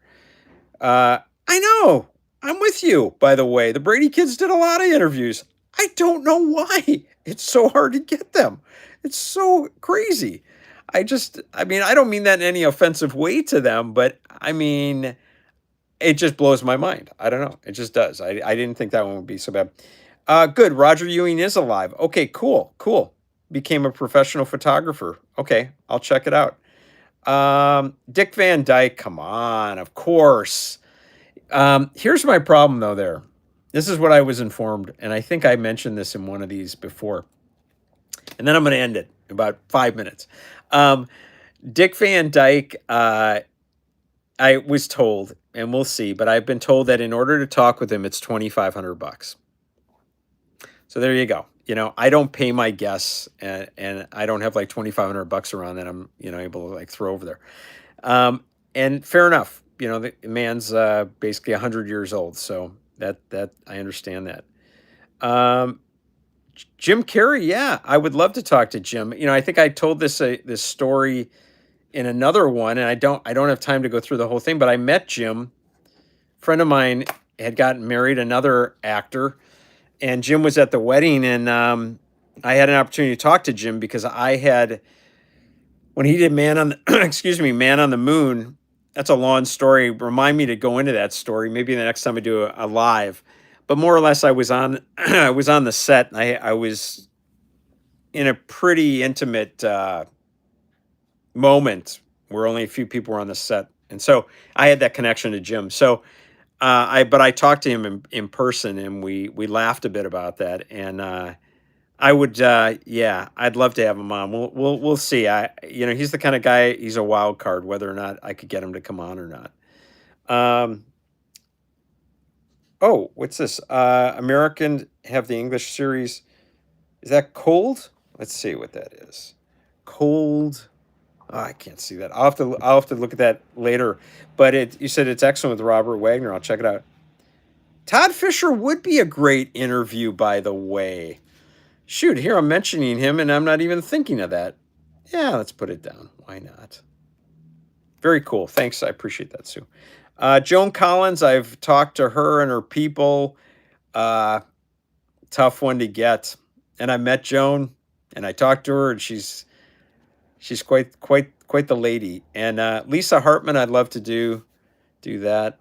I know. I'm with you, by the way. The Brady kids did a lot of interviews. I don't know why. It's so hard to get them. It's so crazy. I mean, I don't mean that in any offensive way to them, but I mean, it just blows my mind. I don't know. It just does. I didn't think that one would be so bad. Good. Roger Ewing is alive. Okay, cool, cool. Became a professional photographer. Okay, I'll check it out. Dick Van Dyke, come on, of course. Here's my problem though there. This is what I was informed, and I think I mentioned this in one of these before. And then I'm going to end it in about 5 minutes. Um, Dick Van Dyke, I was told, and we'll see, but I've been told that in order to talk with him, it's $2,500. So there you go. I don't pay my guests, and I don't have like $2,500 around that I'm able to like throw over there. And fair enough. The man's basically 100 years old, so that I understand that. Um, Jim Carrey, yeah, I would love to talk to Jim. I think I told this story in another one, and I don't have time to go through the whole thing. But I met Jim. Friend of mine had gotten married, another actor, and Jim was at the wedding, and I had an opportunity to talk to Jim because I had when he did Man on the excuse me, Man on the Moon. That's a long story. Remind me to go into that story maybe the next time I do a live. But more or less, I was on I was on the set. And I was in a pretty intimate moment where only a few people were on the set, and so I had that connection to Jim. So I talked to him in person, and we laughed a bit about that. And I would, yeah, I'd love to have him on. We'll see. He's the kind of guy. He's a wild card, whether or not I could get him to come on or not. Um, oh, what's this? American have the English series. Is that Cold? Let's see what that is. Cold. Oh, I can't see that. I'll have to look at that later. But you said it's excellent with Robert Wagner. I'll check it out. Todd Fisher would be a great interview, by the way. Shoot, here I'm mentioning him, and I'm not even thinking of that. Yeah, let's put it down. Why not? Very cool. Thanks. I appreciate that, Sue. Joan Collins, I've talked to her and her people. Uh, Tough one to get. And I met Joan, and I talked to her, and she's quite the lady. And Lisa Hartman, I'd love to do that.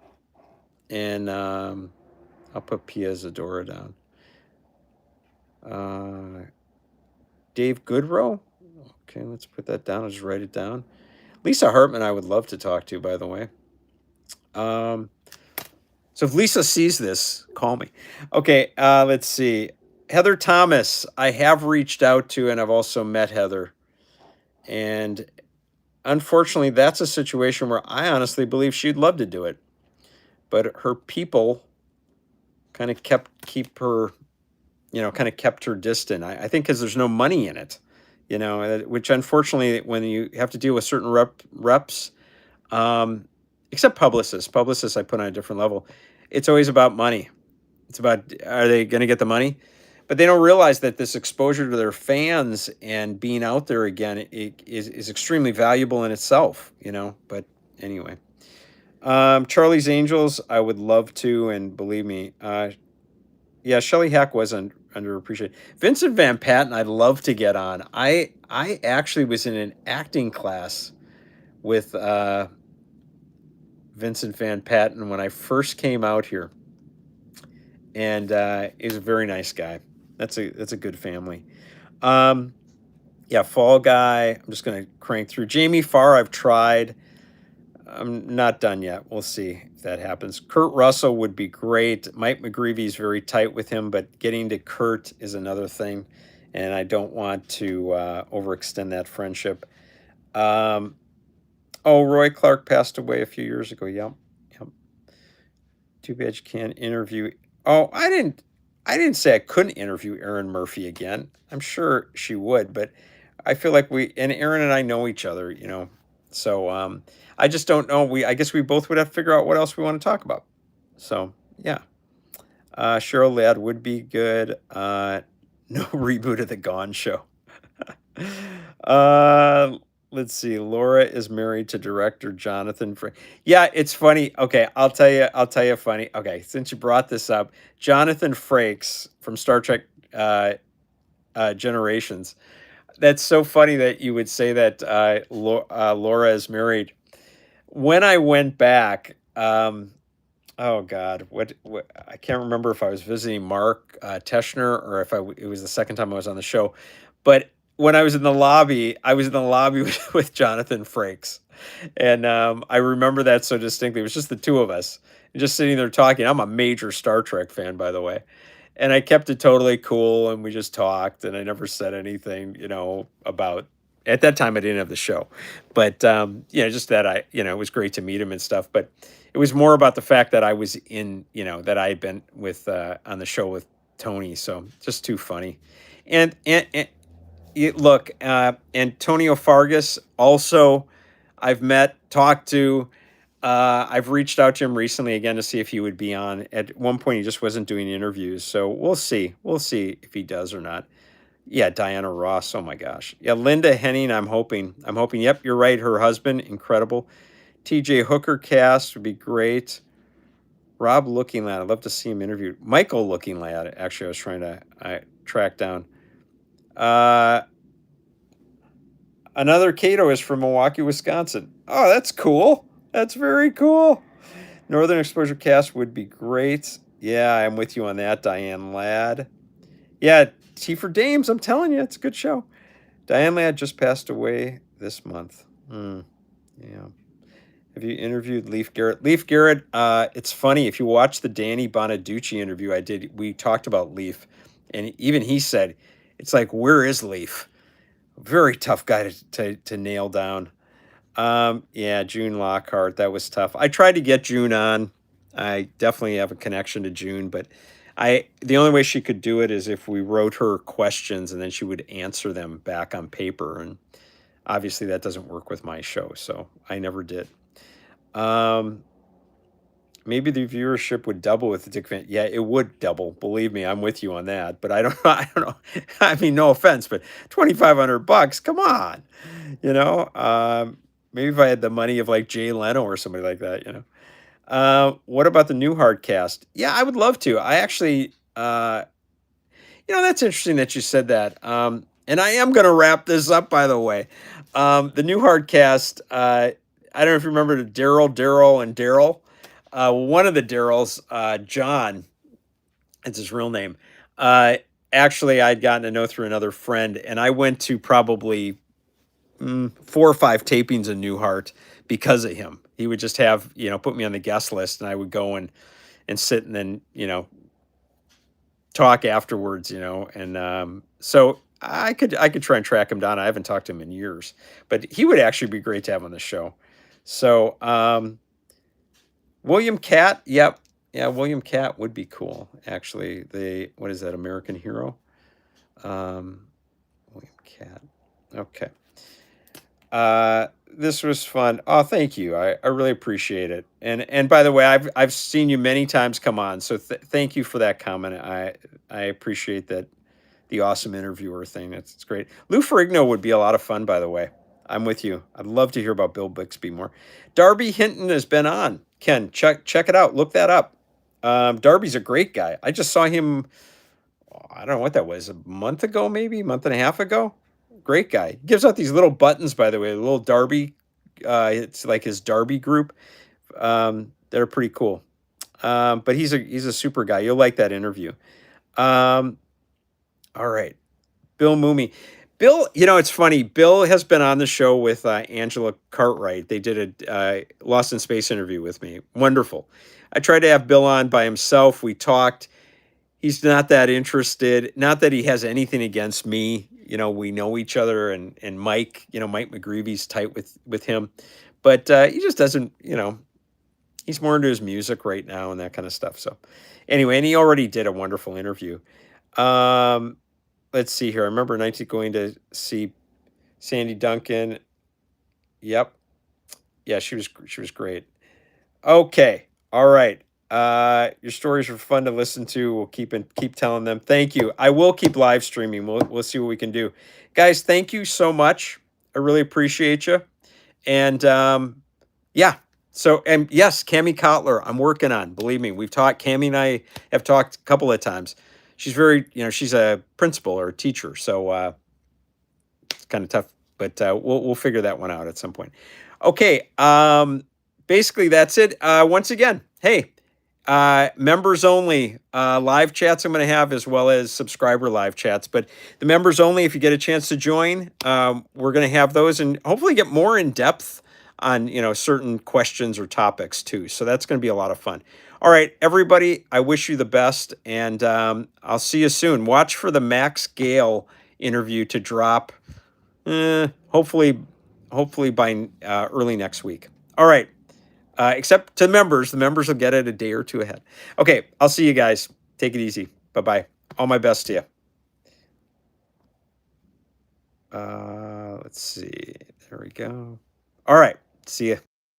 And I'll put Pia Zadora down. Dave Goodrow. Okay, let's put that down. I'll just write it down. Lisa Hartman, I would love to talk to, by the way. So if Lisa sees this, call me. Okay, let's see. Heather Thomas, I have reached out to, and I've also met Heather. And unfortunately, that's a situation where I honestly believe she'd love to do it. But her people kind of kept her distant. I think because there's no money in it, which unfortunately, when you have to deal with certain reps, except publicists I put on a different level. It's always about money. It's about, are they going to get the money? But they don't realize that this exposure to their fans and being out there again is extremely valuable in itself, But anyway, Charlie's Angels, I would love to, and believe me, yeah, Shelley Hack was underappreciated. Vincent Van Patten, I'd love to get on. I actually was in an acting class with Vincent Van Patten when I first came out here, and he's a very nice guy. That's a good family. Yeah, Fall Guy. I'm just gonna crank through. Jamie Farr, I've tried. I'm not done yet. We'll see if that happens. Kurt Russell would be great. Mike McGreevy's very tight with him, but getting to Kurt is another thing, and I don't want to overextend that friendship. Oh, Roy Clark passed away a few years ago. Yep. Too bad you can't interview. Oh, I didn't say I couldn't interview Erin Murphy again. I'm sure she would, but I feel like Erin and I know each other, So I just don't know. I guess we both would have to figure out what else we want to talk about. So yeah. Cheryl Ladd would be good. No reboot of the Gone Show. Let's see. Laura is married to director Jonathan Frakes. Yeah, it's funny. Okay, I'll tell you funny. Okay, since you brought this up, Jonathan Frakes from Star Trek Generations. That's so funny that you would say that, Laura is married. When I went back, oh god, what I can't remember if I was visiting Mark, Teschner, or if it was the second time I was on the show, but when I was in the lobby, I was in the lobby with Jonathan Frakes, and, I remember that so distinctly. It was just the 2 of us, just sitting there talking. I'm a major Star Trek fan, by the way, and I kept it totally cool, and we just talked, and I never said anything, about at that time, I didn't have the show, but, just that it was great to meet him and stuff, but it was more about the fact that I was that I had been with, on the show with Tony, so just too funny. And look, Antonio Fargas also I've met, talked to. I've reached out to him recently again to see if he would be on. At one point, he just wasn't doing interviews, so we'll see. We'll see if he does or not. Yeah, Diana Ross. Oh my gosh. Yeah, Linda Henning. I'm hoping. I'm hoping. Yep, you're right. Her husband, incredible. TJ Hooker cast would be great. Rob Looking Lad. I'd love to see him interviewed. Michael Looking Lad. Actually, I was trying to track down. Uh, Another Cato is from Milwaukee, Wisconsin. Oh, that's cool. That's very cool. Northern Exposure cast would be great. Yeah, I'm with you on that, Diane Ladd. Yeah, T for Dames. I'm telling you, it's a good show. Diane Ladd just passed away this month. Yeah. Have you interviewed Leif Garrett? Leif Garrett, it's funny. If you watch the Danny Bonaducci interview I did, we talked about Leif. And even he said, it's like, where is Leif? Very tough guy to nail down. Yeah, June Lockhart, that was tough. I tried to get June on. I definitely have a connection to June, but the only way she could do it is if we wrote her questions and then she would answer them back on paper. And obviously that doesn't work with my show, so I never did. Maybe the viewership would double with the Dick Van. Yeah, it would double. Believe me, I'm with you on that. But I don't. I don't know. I mean, no offense, but $2,500. Come on, maybe if I had the money of like Jay Leno or somebody like that. What about the new hard cast? Yeah, I would love to. I actually, that's interesting that you said that. And I am going to wrap this up, by the way. The new hard cast. I don't know if you remember Daryl, and Daryl. One of the Daryls, John, that's his real name. Actually, I'd gotten to know through another friend, and I went to probably 4 or 5 tapings in Newhart because of him. He would just have, put me on the guest list, and I would go and sit and then, talk afterwards, and so I could try and track him down. I haven't talked to him in years, but he would actually be great to have on the show. So, William Catt, yep. Yeah, William Catt would be cool, actually. What is that, American Hero? William Catt. Okay. This was fun. Oh, thank you. I really appreciate it. And by the way, I've seen you many times come on, so thank you for that comment. I appreciate that, the awesome interviewer thing. It's great. Lou Ferrigno would be a lot of fun, by the way. I'm with you. I'd love to hear about Bill Bixby more. Darby Hinton has been on. Ken, check it out. Look that up. Darby's a great guy. I just saw him, I don't know what that was, a month ago, maybe a month and a half ago. Great guy. He gives out these little buttons, by the way, a little Darby. It's like his Darby group. They're pretty cool. But he's a super guy. You'll like that interview. All right. Bill Mooney. Bill, it's funny. Bill has been on the show with Angela Cartwright. They did a Lost in Space interview with me. Wonderful. I tried to have Bill on by himself. We talked. He's not that interested. Not that he has anything against me. We know each other, and Mike, Mike McGreevy's tight with him. But he just doesn't, he's more into his music right now and that kind of stuff. So anyway, and he already did a wonderful interview. Let's see here. I remember going to see Sandy Duncan. Yep. Yeah, she was great. Okay. All right. Your stories are fun to listen to. We'll keep telling them. Thank you. I will keep live streaming. We'll see what we can do. Guys, thank you so much. I really appreciate you. And yeah. So, and yes, Cammie Kotler, I'm working on. Believe me, Cammie and I have talked a couple of times. She's she's a principal or a teacher. So kind of tough, but we'll figure that one out at some point. Okay, basically that's it. Once again, hey, members only live chats I'm going to have, as well as subscriber live chats. But the members only, if you get a chance to join, we're going to have those and hopefully get more in depth on certain questions or topics too. So that's going to be a lot of fun. All right, everybody, I wish you the best, and I'll see you soon. Watch for the Max Gale interview to drop, hopefully by early next week. All right. Except to members. The members will get it a day or two ahead. Okay, I'll see you guys. Take it easy. Bye-bye. All my best to you. Let's see. There we go. All right. See you.